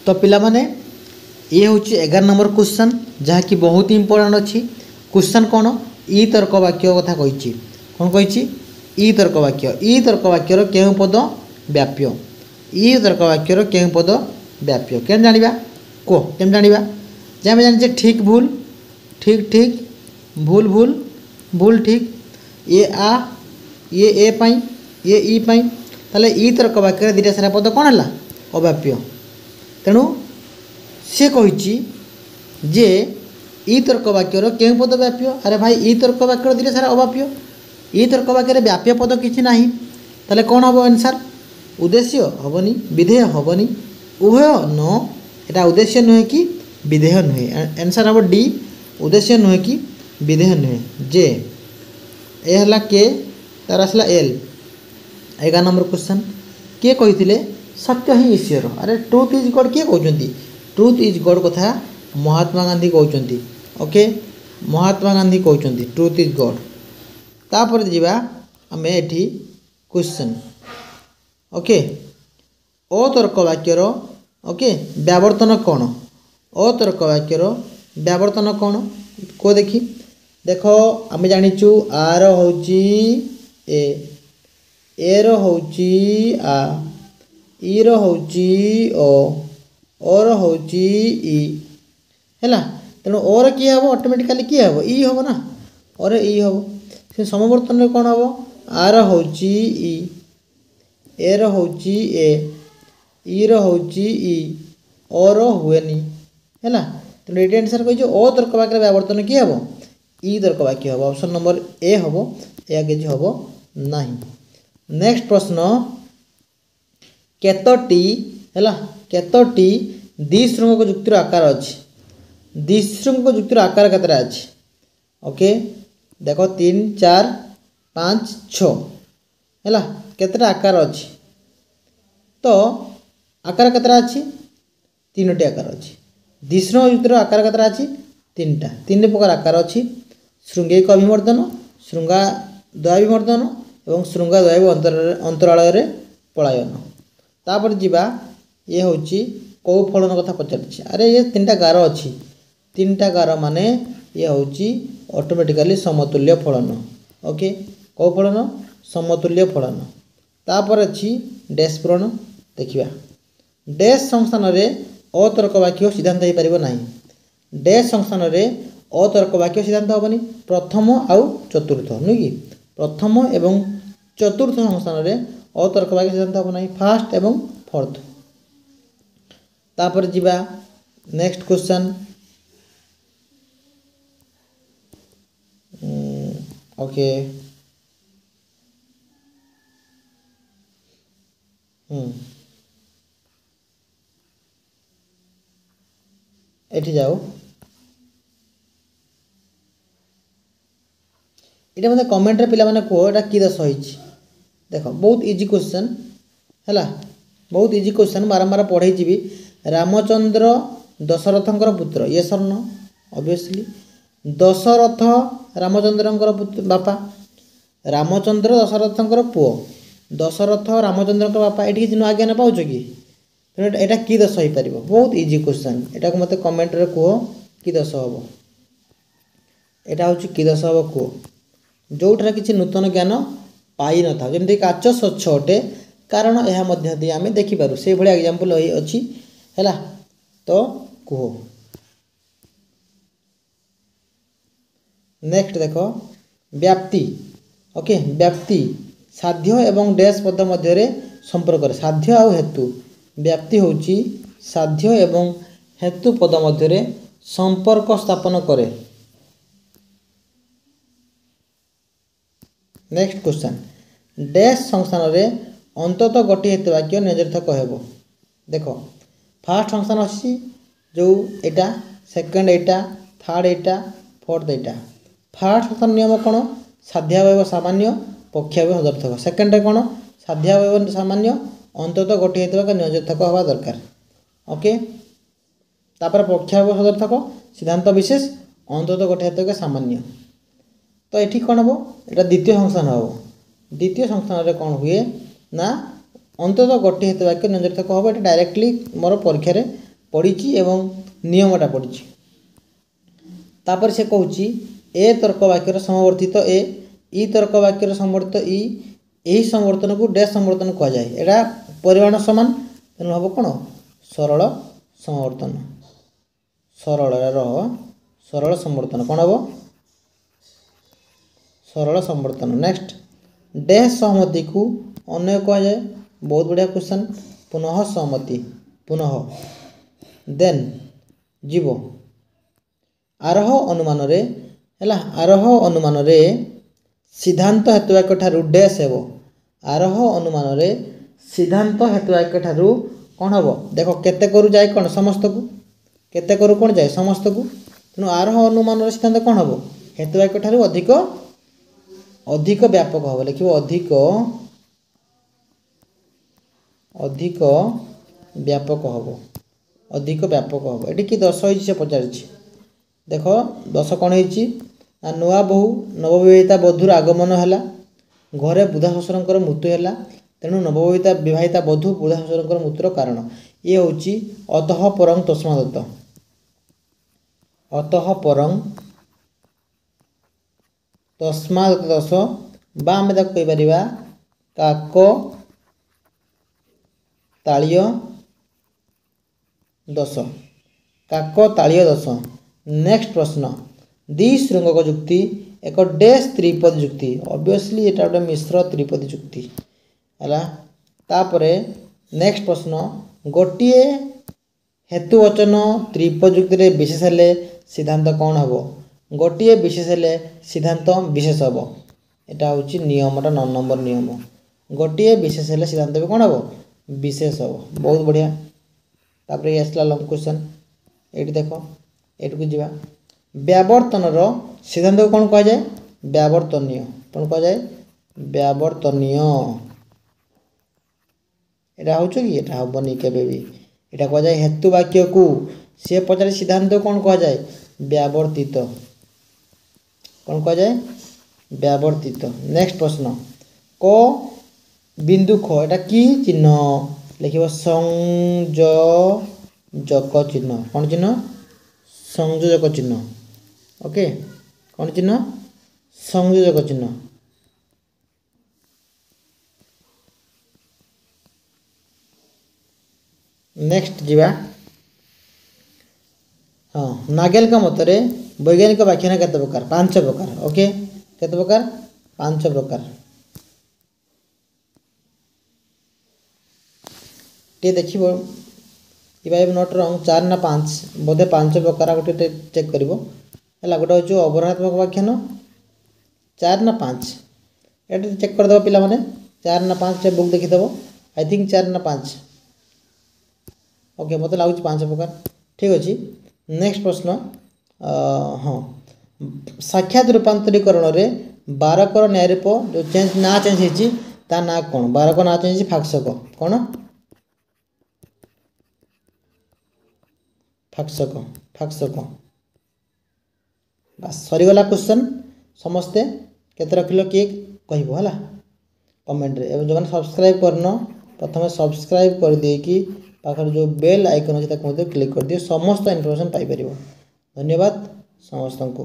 तो पिला माने ये हूँ 11 नंबर क्वेश्चन जहाँकि बहुत इंपोर्टेंट अच्छी क्वेश्चन कौन ई तर्क वाक्य कथा कही कौन कही ई तर्क वाक्यर केउं पद व्याप्य ई तर्क वाक्यर केउं पद व्याप्य केम जानिबा को केम जानिबा जे हम जानिछे ठीक भूल ठीक ठीक भूल भूल भूल ठीक ये आ ये ए पाई ये ई पाई ताले ई तर्क वाक्य दुटा सारा पद कौन है अव्याप्य तेणु सी कही जे ई तर्क वाक्यर केउं पद व्याप्य अरे भाई ई तर्क वाक्यर दुटा सारा अव्याप्य ई तर्क वाक्य व्याप्य पद किसी ना ताले कौन हम आंसर उद्देश्य हेनी विधेय हेनी उभय न एटा उद्देश्य नुहे कि विधेय नुहे आंसर हम डी उद्देश्य नुहे कि विधेय नुहे जे ए हला के तार आसला एल 11 नंबर क्वेश्चन किए कही सत्य ही ईश्वर अरे ट्रुथ इज गॉड किए कहते ट्रुथ इज गॉड कथा महात्मा गांधी कहते ओके महात्मा गांधी कहते ट्रुथ इज गॉड तापर जीवा आम एठी क्वेश्चन ओके अतर्क वाक्यर ओके व्यावर्तन कौन अतर्क वाक्यर व्यावर्तन कौन को देखी देखो आम जानीचु आर होची ए रो होची आ ई रो होची ओ रो होची ई हैला तेणु ओर किए हम ऑटोमेटिकली किए हम ई हम ना और ई हम से समवर्तन कौन हम आर होची ई ए रो होची ए ई रो होची ई और हुएनी हैला तेणु ये आंसर कही ओ तर्क वाक्य व्यावर्तन किए हम ई तर्क वाक्य हम ऑप्शन नंबर ए हम या किसी हम नहीं। नेक्स्ट प्रश्न केतोटी हैला केतोटी द्विशृंग युक्तिर आकार अच्छी द्विशृंग युक्तिर आकार केतरा अच्छी ओके देखो 3 4 5 6 हैला केतरा आकार अच्छी तो आकार केतरा अच्छी 3टी आकार अच्छी द्विशृंग युक्तिर आकार केतरा अच्छी 3टा 3 प्रकार आकार अच्छी श्रृंगैक अभिवर्धन श्रृंगा द्वयाभिवर्धन एवं श्रृंगा द्वय अंतरालय पलायन तापर जीवा ये हूँ कौ फलन कथा पचार अरे ये 3टा गार अच्छी 3टा गार माने ये हूँ ऑटोमेटिकली समतुल्य फलन ओके कौ फलन समतुल्य फलन तापर अच्छी डैश पूरण देखिए डैश संस्थान में अतर्क वाक्य सिद्धांत हो पार ना डैश संस्थान में अतर्क वाक्य सिद्धांत हेनी प्रथम आउ चतुर्थ नुह कि प्रथम एवं चतुर्थ संस्थान में अतर्क वाक्य सिद्धांत हम ना फास्ट एवं फोर्थ तापर जीवा नेक्स्ट क्वेश्चन ओके एठी जाओ ये मतलब कमेंट रे पिला माने को एटा की दस होइछि देखो बहुत इजी क्वेश्चन हैला बहुत इजी क्वेश्चन बारंबार पढ़े भी रामचंद्र दशरथंकर पुत्र ये स्वर्ण ऑब्वियसली दशरथ रामचंद्रंकर बापा रामचंद्र दशरथंकर पुओ दशरथ रामचंद्रंकर बापा ये किसी नुआ ज्ञान पाउछ कि एटा की दस हो पार बहुत इजी क्वेश्चन एटा को मते कमेंट रे कह कि दस हम एटा हूँ कि दस हम कह जोठार किसी नूतन ज्ञान पाई न था जमी काच स्वच्छ अटे कारण यह मध्य आम देखिपार से भाई एग्जांपल अच्छी है तो कह नेक्स्ट देख व्याप्ति ओके व्याप्ति साध्य एवं डैश पद मध्य संपर्क साध्य आउ हेतु व्याप्ति हूँ साध्य एवं हेतु पद मध्य संपर्क स्थापन करे। नेक्स्ट क्वेश्चन डैश संस्थान में अंततः गोटे हेतु वाक्य निरर्थक हेब देख फास्ट संस्थान अच्छी जो एटा सेकेंड एटा थर्ड एटा फोर्थ एटा फास्ट संस्थान नियम कौन साध्यावयव सामान्य पक्षावयव सदर्थक सेकेंड कौन साध्यावयव सामान्य अंततः गोटे हेतु वाक्य निरर्थक हवा दरकार ओके तापर पक्षावयव सदर्थक सिद्धांत विशेष अंततः गोटे हेतु वाक्य सामान्य तो ये कौन हम यहाँ द्वितीय संस्थान हम द्वितीय संस्थान कौन हुए ना अंततः गोटे हेतु वाक्य निरर्थक हम ये डायरेक्टली मोर परीक्षा पढ़ी एवं नियमटा पढ़ी तापर से कहूँ ए तर्क वाक्यर समवर्तित ए ई तर्क वाक्यर समवर्तित ई यही समवर्तन को डैश समवर्तन कह जाए एटा परिमाण समान तेणु हम कौन सरल समवर्तन सरल सरल समवर्तन कौन हम सरल समवर्तन। नेक्स्ट डैश सहमति को अन्य कह जाए बहुत बढ़िया क्वेश्चन पुनः सहमति पुनः देन जीव आरोह अनुमान रे हैला आरोह अनुमान रे सिद्धांत हेतुवाक्य ठारू डैश हेबो आरोह अनुमान रे सिद्धांत हेतुवाक्य ठारू कौन हम देख केते करू जाए कौन समस्त को केते करू कौन जाए समस्त को तेणु आरोह अनुमान रे सिद्धांत कौन हम हेतुवाक्य ठारू अधिक अधिक व्यापक हम लिखो अधिक अधिक व्यापक हम अधिक व्यापक हम ये कि दश से पचार देख दश कौन हो नुआ बहु नवविवाहिता बधूर आगमन है घरे बुधा शशुर मृत्यु है तेणु नवविवाहिता विवाहिता बधू बुधा शशुर मृत्युर कारण ये हूँ अतः परं तस्मादत्त अतः परं तस्मादत्त दश बा आम कहीपर काक तालिय दश काक तालिय दश। नेक्स्ट प्रश्न द्विशृंगक जुक्ति एक डैश त्रिपदी जुक्ति ऑब्वियसली एटा गोटे मिश्र त्रिपदी जुक्ति है तापरे नेक्स्ट प्रश्न गोटे हेतुवचन त्रिपदी जुक्ति रे विशेष हेले सिद्धांत कौन हम गोटे विशेष हेले सिद्धांत विशेष हम एटा हूँ नियमटा 9 नंबर नियम गोटे विशेष हेले सिद्धांत भी कौन हम विशेष हम बहुत बढ़िया। तापर ये आसला लंग क्वेश्चन ये देख ये जा व्यावर्तन सिद्धांत को कौन कह जाए व्यावर्तनीय कौन कह जाए व्यावर्तनीय यहाँ हो कि यहाँ हेनी केवे भी यहाँ कह जाए हेतुवाक्य को सी पचारे सिद्धांत को कौन कह जाए व्यावर्तित कौन कह जाए व्यावर्तित। नेक्स्ट प्रश्न क बिंदु ख एटा की चिन्ह लिख संयोजक चिन्ह कौन चिन्ह संयोजक चिन्ह ओके कौन चिन्ह संयोजक चिन्ह। नेक्स्ट जीवा हाँ नागेल का मतरे वैज्ञानिक व्याख्यान केते प्रकार 5 प्रकार ओके केते प्रकार 5 प्रकार टे देखिबो if I am not wrong 4 ना 5 बोधे 5 प्रकार गोटे चेक करिवो हला गोटे हो अवधारणात्मक व्याख्यान 4 ना 5 एटा चेक कर दबो पिला माने 4 ना 5 टे बुक देखि दबो आई थिंक 4 ना 5 ओके मत लागु 5 प्रकार ठीक अछि। नेक्स्ट प्रश्न हाँ साक्षात रूपांतरीकरण रे बारकर न्याय रूप जो चेंज ना चेंज होती ता ना कौन बारक ना चेंज फाक्सक कौन फाक्सक फाक्सक बस सरीगला क्वेश्चन समस्ते केते रखिलो किए कहबो हला कमेंट रे एवं जो सब्सक्राइब करनो प्रथम सब्सक्राइब कर दे कि पाखर जो बेल आइकन अछि ताको क्लिक कर दियो समस्त इन्फॉर्मेशन पाई परिबो। धन्यवाद समस्त को।